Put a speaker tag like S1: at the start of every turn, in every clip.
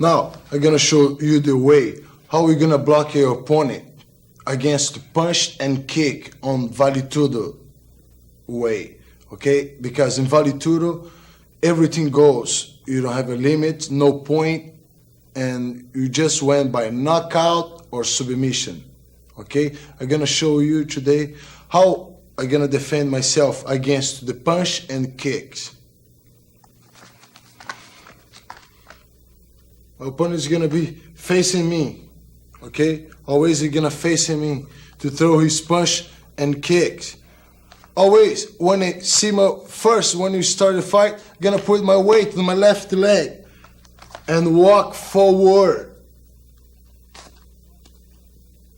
S1: Now, I'm gonna show you the way how we're gonna block your opponent against punch and kick on Vale Tudo way, okay? Because in Vale Tudo, everything goes. You don't have a limit, no point, and you just went by knockout or submission, okay? I'm gonna show you today how I'm gonna defend myself against the punch and kicks. My opponent is gonna be facing me, okay? Always he's gonna facing me to throw his punch and kicks. Always, when I see when you start the fight, I'm gonna put my weight on my left leg and walk forward.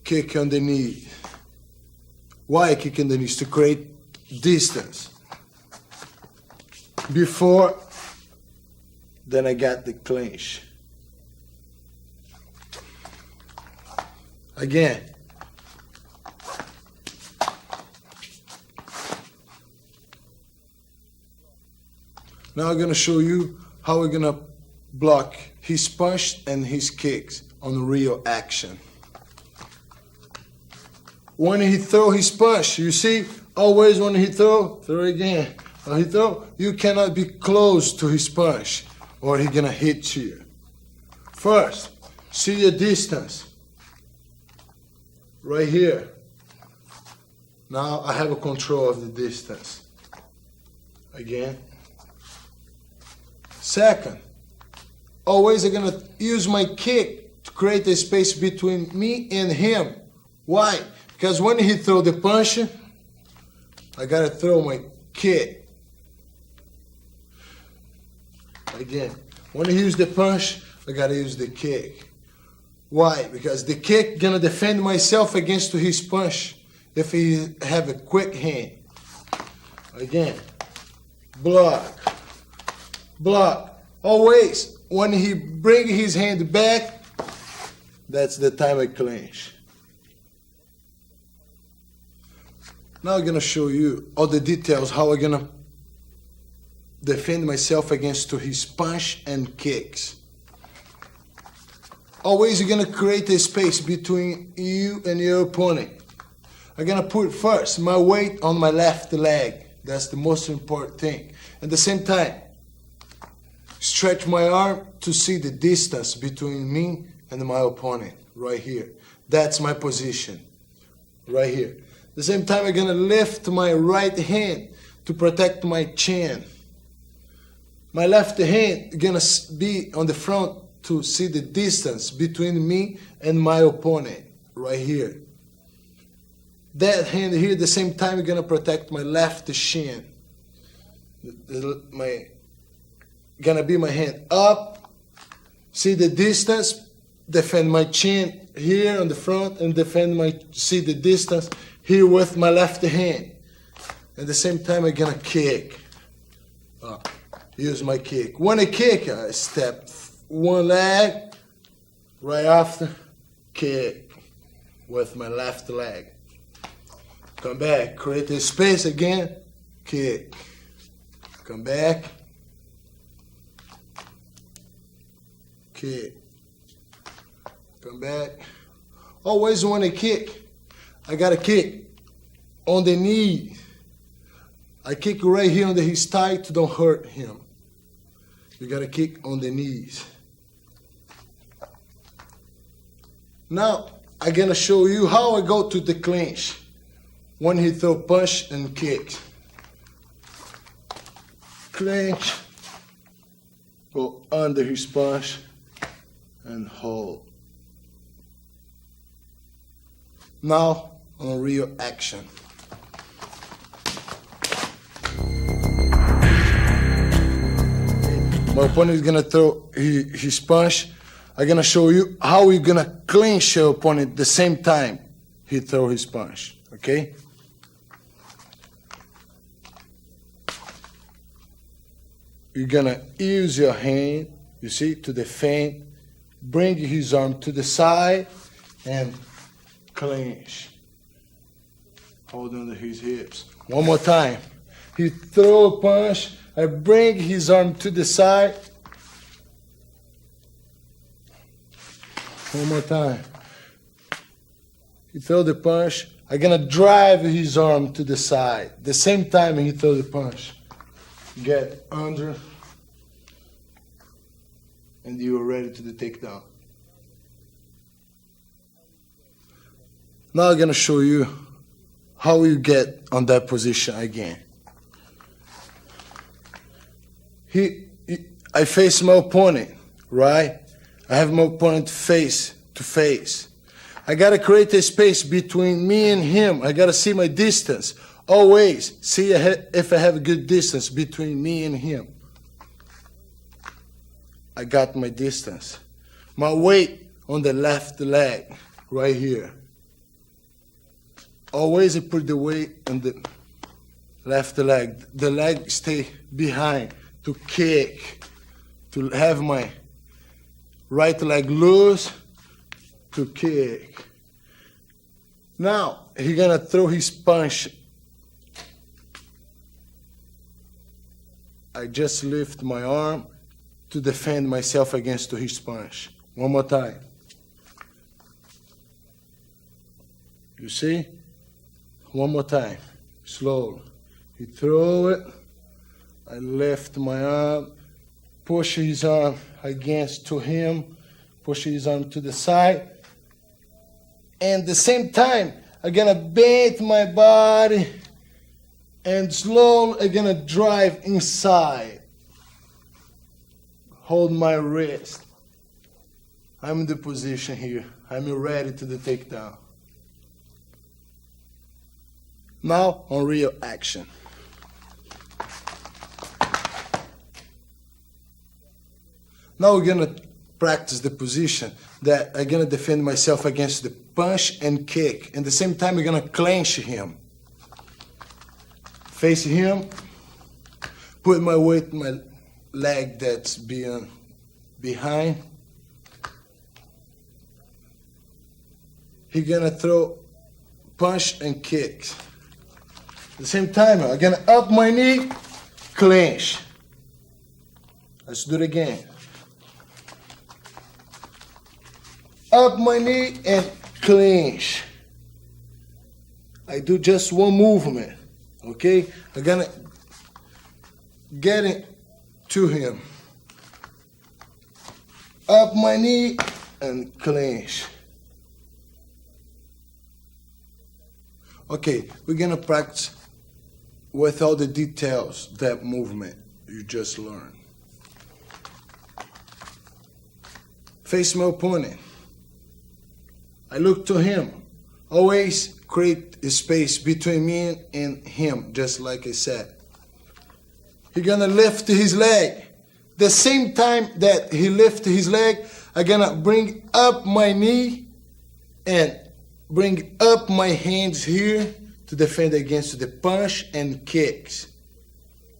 S1: Kick on the knee. Why I kick on the knees? To create distance. Before, then I got the clinch. Again. Now I'm gonna show you how we're gonna block his punch and his kicks on real action. When he throw his punch, you see, always when he throw again. When he throw, you cannot be close to his punch or he gonna hit you. First, see the distance. Right here. Now I have a control of the distance. Again. Second, always I'm gonna use my kick to create a space between me and him. Why? Because when he throw the punch, I gotta throw my kick. Again, when he use the punch, I gotta use the kick. Why? Because the kick gonna defend myself against his punch if he have a quick hand. Again, block, block. Always, when he bring his hand back, that's the time I clinch. Now I'm gonna show you all the details how I'm gonna defend myself against his punch and kicks. Always you're gonna create a space between you and your opponent. I'm gonna put first my weight on my left leg. That's the most important thing. At the same time, stretch my arm to see the distance between me and my opponent, right here. That's my position, right here. At the same time, I'm gonna lift my right hand to protect my chin. My left hand is gonna be on the front to see the distance between me and my opponent, right here. That hand here, at the same time, is gonna protect my left shin. Gonna be my hand up, see the distance, defend my chin here on the front, and see the distance here with my left hand. At the same time, I'm gonna kick. Use my kick. When I kick, I step one leg, right after, kick with my left leg. Come back, create a space again, kick. Come back, kick. Come back. Always when I kick, I gotta kick on the knee. I kick right here under his thigh to don't hurt him. You gotta kick on the knees. Now, I'm gonna show you how I go to the clinch when he throw punch and kicks. Clinch, go under his punch and hold. Now, on real action. My opponent is gonna throw his punch. I'm gonna show you how we're gonna clinch your opponent the same time he throw his punch, okay? You're gonna use your hand, you see, to defend, bring his arm to the side, and clinch. Hold under his hips. One more time. He throw a punch, I bring his arm to the side, One more time. He throw the punch. I'm gonna drive his arm to the side. The same time he throw the punch. Get under. And you are ready to the takedown. Now I'm gonna show you how you get on that position again. I face my opponent, right? I have my opponent face to face. I gotta create a space between me and him. I gotta see my distance. Always see if I have a good distance between me and him. I got my distance. My weight on the left leg, right here. Always I put the weight on the left leg. The leg stay behind to kick, to have my right leg loose, to kick. Now, he's gonna throw his punch. I just lift my arm to defend myself against his punch. One more time. You see? One more time. Slow. He throw it. I lift my arm, push his arm against to him, push his arm to the side. And at the same time, I'm gonna bend my body and slowly I'm gonna drive inside. Hold my wrist. I'm in the position here. I'm ready to the takedown. Now on real action. Now we're gonna practice the position that I'm gonna defend myself against the punch and kick. And at the same time, we're gonna clinch him. Face him, put my weight in my leg that's behind. He's gonna throw punch and kicks. At the same time, I'm gonna up my knee, clinch. Let's do it again. Up my knee and clinch. I do just one movement, okay? I'm gonna get it to him. Up my knee and clinch. Okay, we're gonna practice with all the details, that movement you just learned. Face my opponent. I look to him. Always create a space between me and him, just like I said. He's gonna lift his leg. The same time that he lifts his leg, I'm gonna bring up my knee and bring up my hands here to defend against the punch and kicks.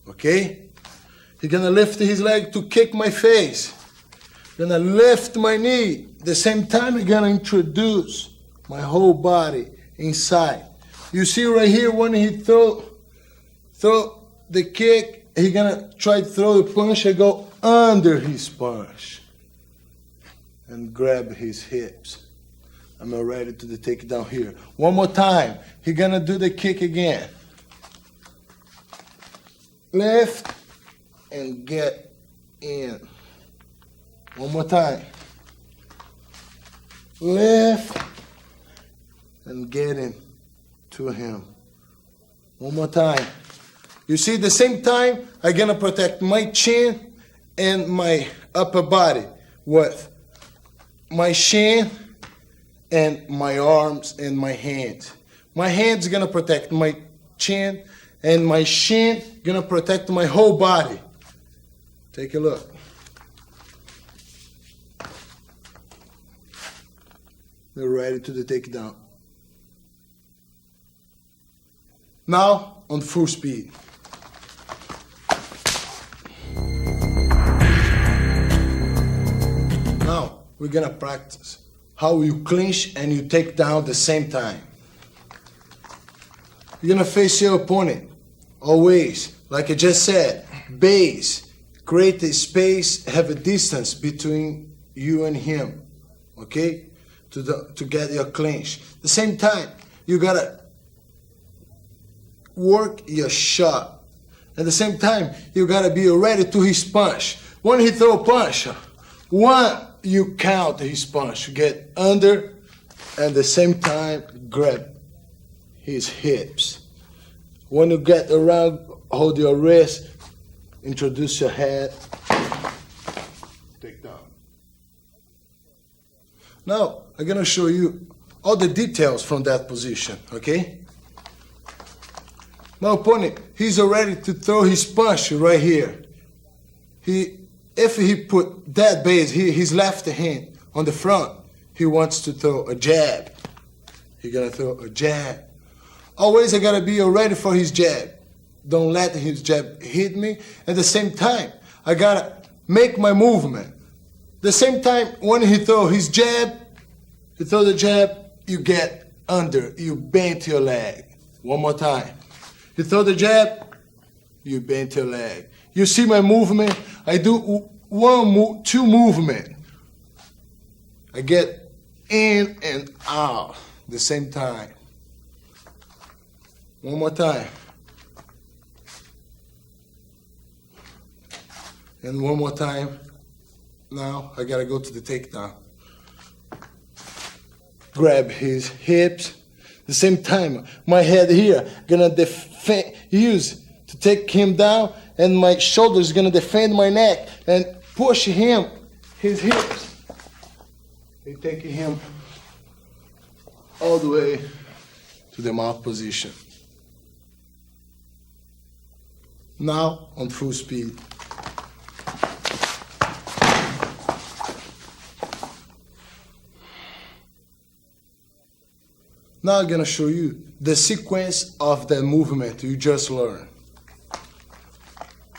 S1: Okay? He's gonna lift his leg to kick my face. Gonna lift my knee. The same time, I'm gonna introduce my whole body inside. You see right here when he throw the kick, he gonna try to throw the punch. I go under his punch and grab his hips. I'm ready to the takedown here. One more time. He gonna do the kick again. Lift and get in. One more time. Lift and get in to him. One more time. You see, at the same time, I'm gonna protect my chin and my upper body with my chin and my arms and my hands. My hands gonna protect my chin and my chin gonna protect my whole body. Take a look. We're ready to the takedown. Now on full speed. Now we're gonna practice how you clinch and you take down at the same time. You're gonna face your opponent. Always, like I just said, base, create a space, have a distance between you and him. Okay? to get your clinch. At the same time, you gotta work your shot. At the same time, you gotta be ready to his punch. When he throw a punch, one, you count his punch. You get under, and at the same time, grab his hips. When you get around, hold your wrist, introduce your head, take down. Now, I'm gonna show you all the details from that position, okay? My opponent, he's ready to throw his punch right here. If he put that base here, his left hand on the front, he wants to throw a jab. He's gonna throw a jab. Always I gotta be ready for his jab. Don't let his jab hit me. At the same time, I gotta make my movement. The same time, when he throw his jab, you throw the jab, you get under, you bend your leg. One more time. You throw the jab, you bend your leg. You see my movement? I do two movement. I get in and out the same time. One more time. And one more time. Now I gotta go to the takedown. Grab his hips. The same time, my head here gonna use to take him down, and my shoulders gonna defend my neck and push him, his hips. They take him all the way to the mouth position. Now on full speed. Now I'm gonna show you the sequence of the movement you just learned.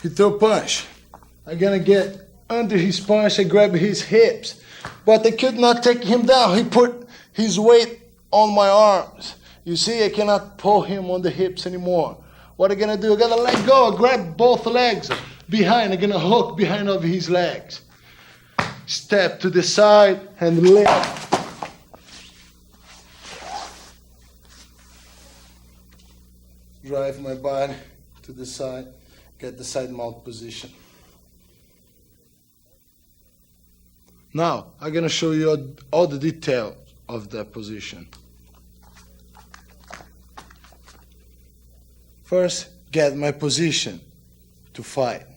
S1: He throw punch. I'm gonna get under his punch and grab his hips. But I could not take him down. He put his weight on my arms. You see, I cannot pull him on the hips anymore. What I'm gonna do, I'm gonna let go, grab both legs behind. I'm gonna hook behind of his legs. Step to the side and lift. Drive my body to the side, get the side mount position. Now, I'm gonna show you all the detail of that position. First, get my position to fight.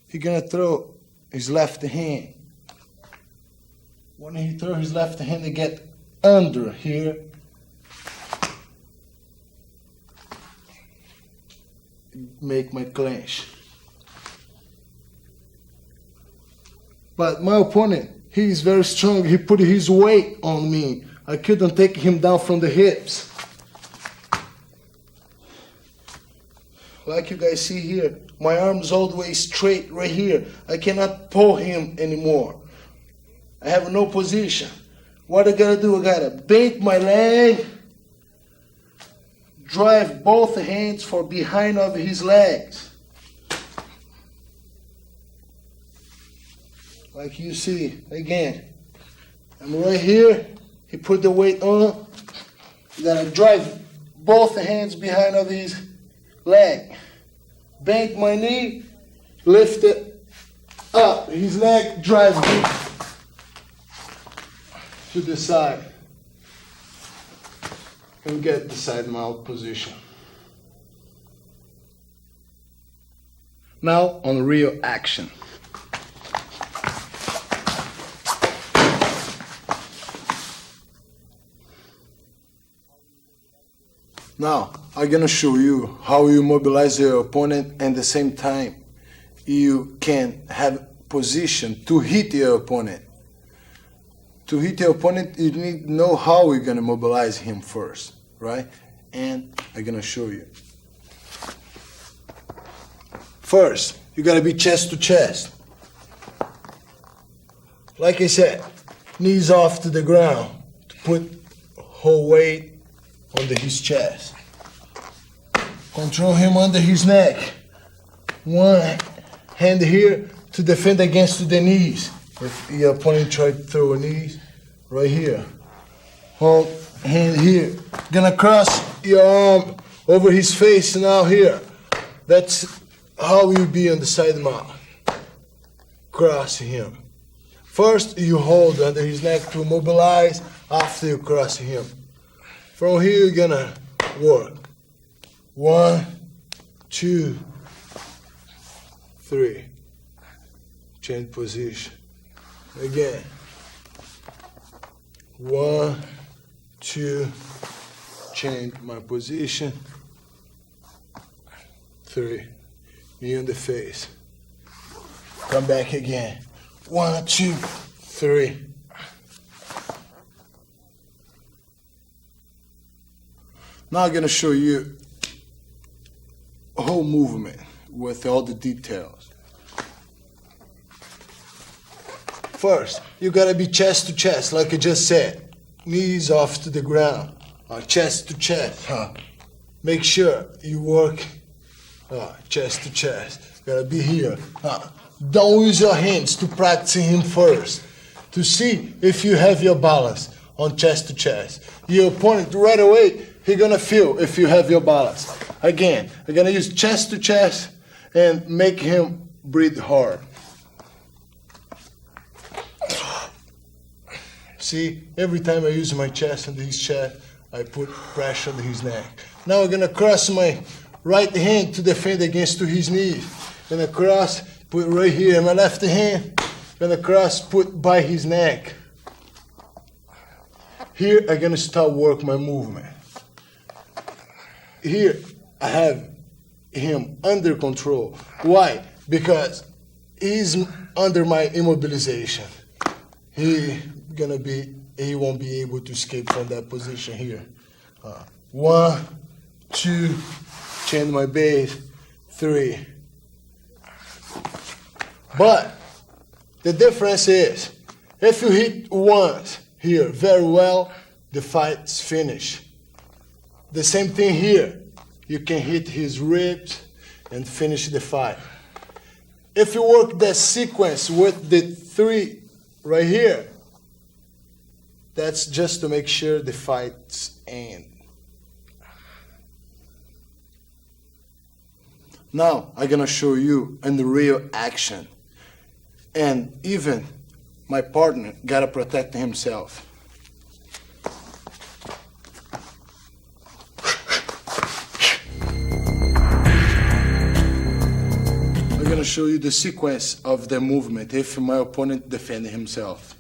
S1: He's gonna throw his left hand. When he throws his left hand, he get under here. Make my clinch. But my opponent, he is very strong. He put his weight on me. I couldn't take him down from the hips. Like you guys see here, my arm's all the way straight right here. I cannot pull him anymore. I have no position. What I gotta do, I gotta bend my leg, drive both hands for behind of his legs. Like you see, again, I'm right here, he put the weight on, then I drive both hands behind of his leg. Bend my knee, lift it up, his leg, drive me to the side. And get the side mount position. Now on real action. Now I'm gonna show you how you mobilize your opponent, and at the same time you can have position to hit your opponent. To hit your opponent, you need to know how you're gonna mobilize him first, right? And I'm gonna show you. First, you gotta be chest to chest. Like I said, knees off to the ground to put whole weight under his chest. Control him under his neck. One hand here to defend against the knees. If your opponent try to throw a knee, right here. Hold hand here. Gonna cross your arm over his face now here. That's how you'll be on the side mount. Cross him. First you hold under his neck to mobilize after you cross him. From here you're gonna work. 1, 2, 3. Change position. Again. 1, 2, change my position. 3, knee on the face. Come back again. 1, 2, 3. Now I'm gonna show you a whole movement with all the details. First, you gotta be chest to chest, like I just said. Knees off to the ground, chest to chest. Make sure you work chest to chest. Gotta be here. Don't use your hands to practice him first. To see if you have your balance on chest to chest. Your opponent right away, he's gonna feel if you have your balance. Again, I'm gonna use chest to chest and make him breathe hard. See, every time I use my chest under his chest, I put pressure on his neck. Now I'm gonna cross my right hand to defend against to his knees. Gonna cross, put right here. My left hand, gonna cross, put by his neck. Here I'm gonna start work my movement. Here I have him under control. Why? Because he's under my immobilization. He won't be able to escape from that position here. 1, 2, change my base, 3. But the difference is, if you hit once here very well, the fight's finished. The same thing here. You can hit his ribs and finish the fight. If you work that sequence with the 3 right here, that's just to make sure the fights end. Now I'm gonna show you in the real action. And even my partner gotta protect himself. I'm gonna show you the sequence of the movement if my opponent defends himself.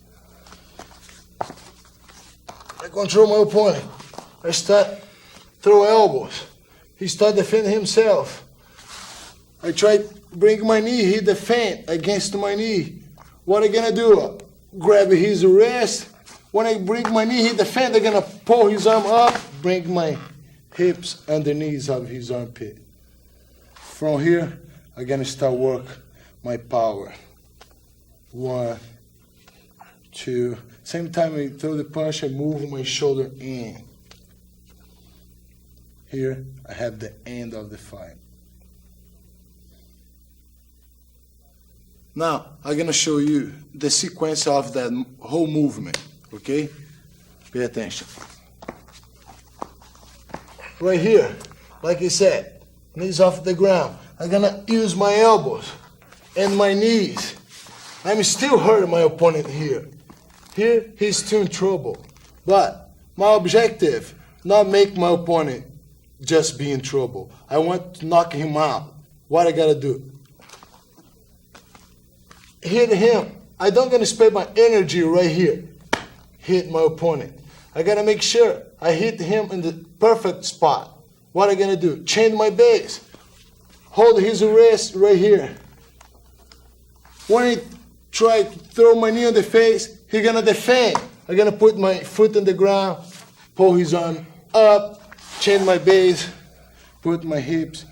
S1: I control my opponent. I start throw elbows. He start defending himself. I try to bring my knee, he defend against my knee. What I gonna do? Grab his wrist. When I bring my knee, he defend. I'm gonna pull his arm up, bring my hips underneath of his armpit. From here, I'm gonna start work my power. 1, 2. Same time I throw the punch, I move my shoulder in. Here, I have the end of the fight. Now, I'm gonna show you the sequence of that whole movement, okay? Pay attention. Right here, like I said, knees off the ground. I'm gonna use my elbows and my knees. I'm still hurting my opponent here. Here, he's still in trouble. But my objective, not make my opponent just be in trouble. I want to knock him out. What I gotta do? Hit him. I don't gonna spend my energy right here. Hit my opponent. I gotta make sure I hit him in the perfect spot. What I gonna do? Change my base. Hold his wrist right here. When he try to throw my knee on the face, he gonna defend. I'm gonna put my foot on the ground, pull his arm up, change my base, put my hips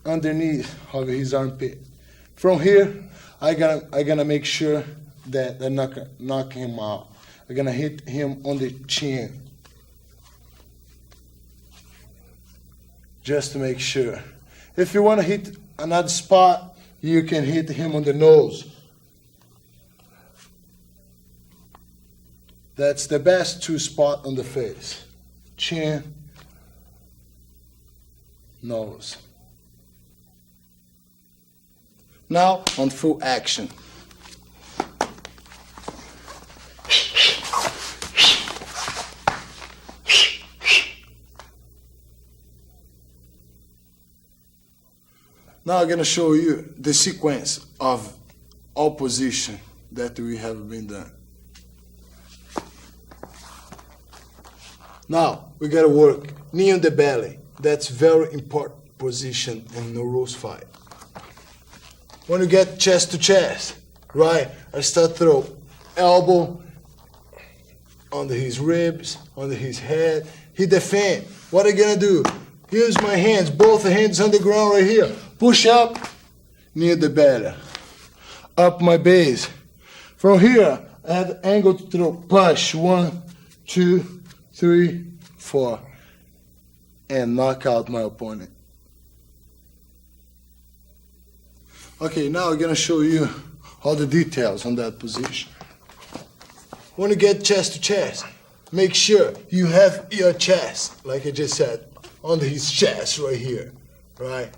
S1: underneath of his armpit. From here, I gonna make sure that I knock him out. I'm gonna hit him on the chin. Just to make sure. If you wanna hit another spot, you can hit him on the nose. That's the best two spot on the face. Chin, nose. Now on full action. Now I'm going to show you the sequence of all position that we have been done. Now we got to work knee on the belly. That's very important position in no rules fight. When you get chest to chest, right, I start throw elbow under his ribs, under his head. He defend. What are you gonna do? Here's my hands, both hands on the ground right here. Push up, near the belly. Up my base. From here, I have angle to throw punch. 1, 2, 3, 4. And knock out my opponent. Okay, now I'm gonna show you all the details on that position. When you get chest to chest, make sure you have your chest, like I just said, under his chest right here, right?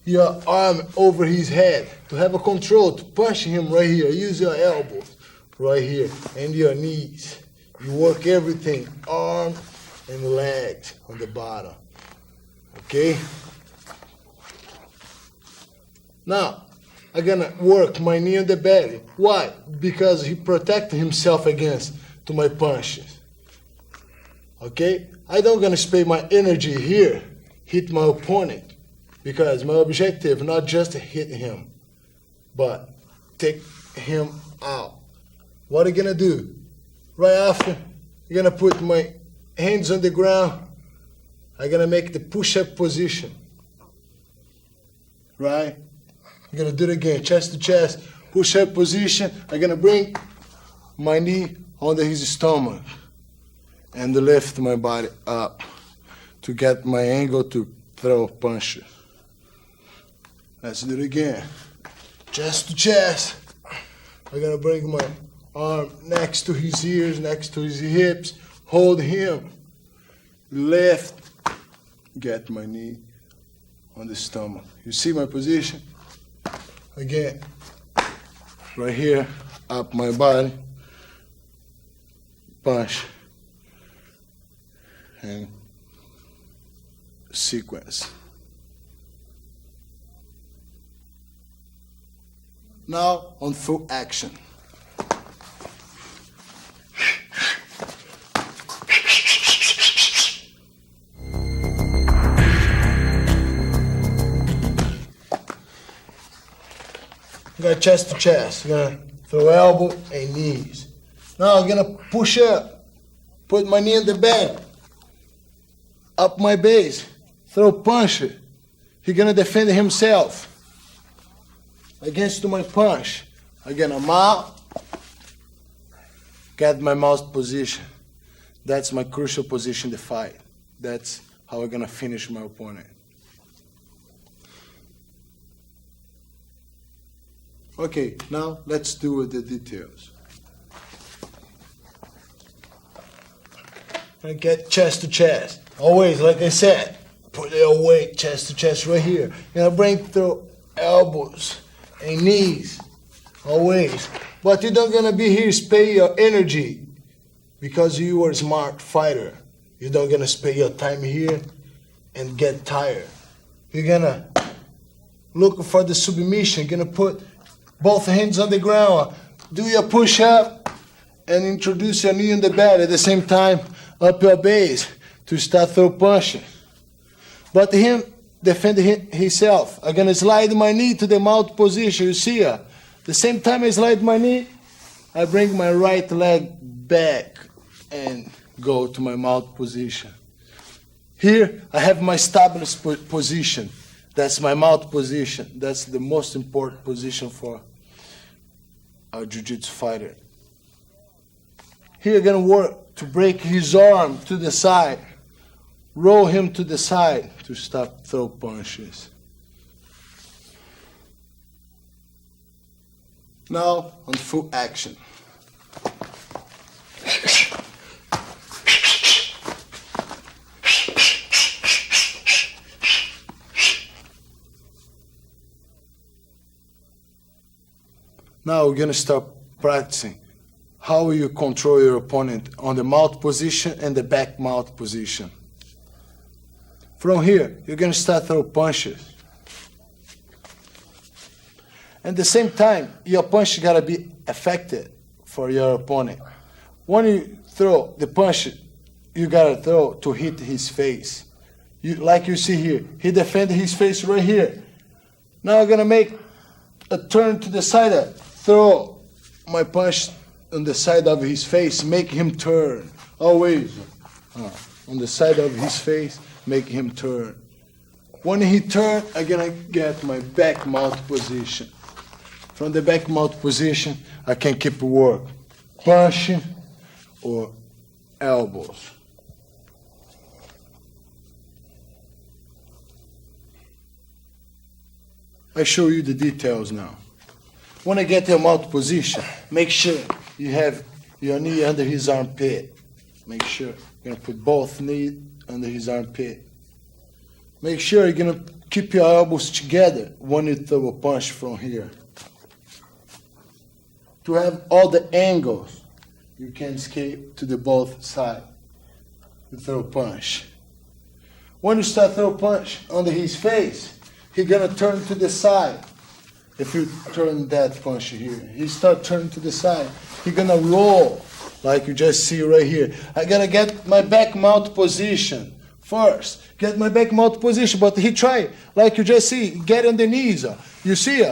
S1: Your arm over his head to have a control, to push him right here. Use your elbows right here and your knees. You work everything, arm and legs on the bottom, okay? Now, I'm gonna work my knee on the belly. Why? Because he protected himself against to my punches. Okay? I don't gonna spend my energy here, hit my opponent, because my objective not just to hit him, but take him out. What are you gonna do? Right after, you're gonna put my hands on the ground. I'm gonna make the push-up position. Right? I'm gonna do it again, chest to chest, push-up position. I'm gonna bring my knee under his stomach and lift my body up to get my angle to throw punches. Let's do it again. Chest to chest. I'm gonna bring my arm next to his ears, next to his hips, hold him, lift, get my knee on the stomach. You see my position? Again, right here, up my body, punch, and sequence. Now on full action. You got chest to chest. You're gonna throw elbow and knees. Now I'm gonna push up. Put my knee in the bed. Up my base. Throw punch. He's gonna defend himself against my punch. I'm gonna mount. Get my mouth position. That's my crucial position to fight. That's how I'm gonna finish my opponent. Okay, now let's do the details. I get chest to chest. Always, like I said, put your weight chest to chest right here. You're gonna bring through elbows and knees. Always. But you're not gonna be here spend your energy because you are a smart fighter. You're not gonna spend your time here and get tired. You're gonna look for the submission. You're gonna put both hands on the ground, do your push-up, and introduce your knee in the belly at the same time, up your base to start throw punching. But him defend himself. I'm gonna slide my knee to the mount position. You see her? The same time I slide my knee, I bring my right leg back and go to my mount position. Here I have my established position. That's my mouth position. That's the most important position for a jiu-jitsu fighter. Here you're gonna work to break his arm to the side, roll him to the side to stop throw punches. Now on full action. Now we're gonna start practicing how you control your opponent on the mount position and the back mount position. From here, you're gonna start throw punches. At the same time, your punch gotta be effective for your opponent. When you throw the punch, you gotta throw to hit his face. Like you see here, he defended his face right here. Now I'm gonna make a turn to the side, throw my punch on the side of his face, make him turn. Always on the side of his face, make him turn. When he turns, I'm gonna get my back mount position. From the back mount position, I can keep work, punching or elbows. I show you the details now. When I get your mount position, make sure you have your knee under his armpit. Make sure you're gonna put both knees under his armpit. Make sure you're gonna keep your elbows together when you throw a punch from here. To have all the angles, you can escape to the both sides. You throw a punch. When you start throw a punch under his face, he's gonna turn to the side. If you turn that punch here, he start turning to the side. He's gonna roll, like you just see right here. I gotta get my back mount position first. Get my back mount position, but he try, like you just see, get on the knees. You see,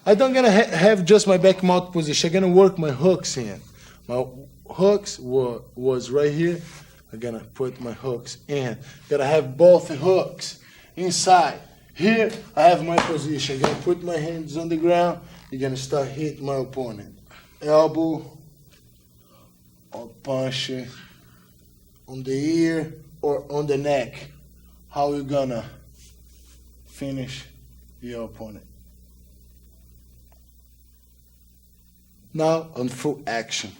S1: I don't gonna have just my back mount position. I'm gonna work my hooks in. My hooks was right here. I'm gonna put my hooks in. Gotta have both hooks inside. Here I have my position. I'm gonna put my hands on the ground. You're gonna start hitting my opponent. Elbow or punch on the ear or on the neck. How you gonna finish your opponent? Now on full action.